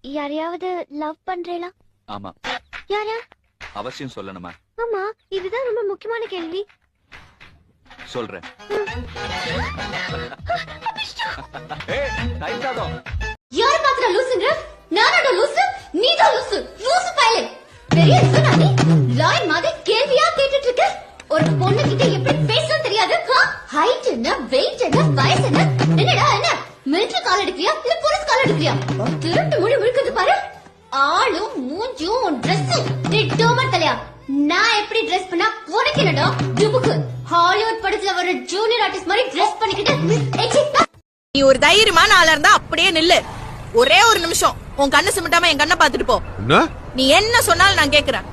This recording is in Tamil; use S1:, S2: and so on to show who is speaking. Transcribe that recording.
S1: யாரையாவது லவ் பண்றேளா?
S2: ஆமா.
S1: யாரா?
S2: அவசியம் சொல்லணுமா?
S1: ஆமா, இதுதான் ரொம்ப முக்கியமான கேள்வி.
S2: சொல்றேன்.
S3: யார பாக்குற லூசுங்க? நானடா லூசு, நீதான் லூசு. லூசு பையலே. பெரிய சுனாமி லாய் மாதிரி கேள்வியா கேட்டுட்டு இருக்க. ஒரு பொண்ணு கிட்ட எப்படி பேசணும் தெரியாது. ஹைட் என்ன, வெயிட் என்ன, வயசு என்ன? என்னடா என்ன? மிலிட்டரி கால் எடுக்கறியா இல்ல போலீஸ் கால் எடுக்கறியா? திருட்டு மொழி முழுக்குது பாரு. ஆளும் மூஞ்சும் ட்ரெஸ்ஸும் டிட்டோமர் தலையா. நான் எப்படி ட்ரெஸ் பண்ணா உனக்கு என்னடா டுபுக்கு? ஹாலிவுட் படத்துல வர ஜூனியர் ஆர்டிஸ்ட் மாதிரி ட்ரெஸ் பண்ணிக்கிட்டு
S4: நீ ஒரு தைரியமான ஆளா இருந்தா அப்படியே நில்லு. ஒரே ஒரு நிமிஷம் உன் கண்ணு சிமிட்டாம என் கண்ணை பாத்துட்டு போ. நீ என்ன சொன்னாலும் நான் கேக்குறேன்.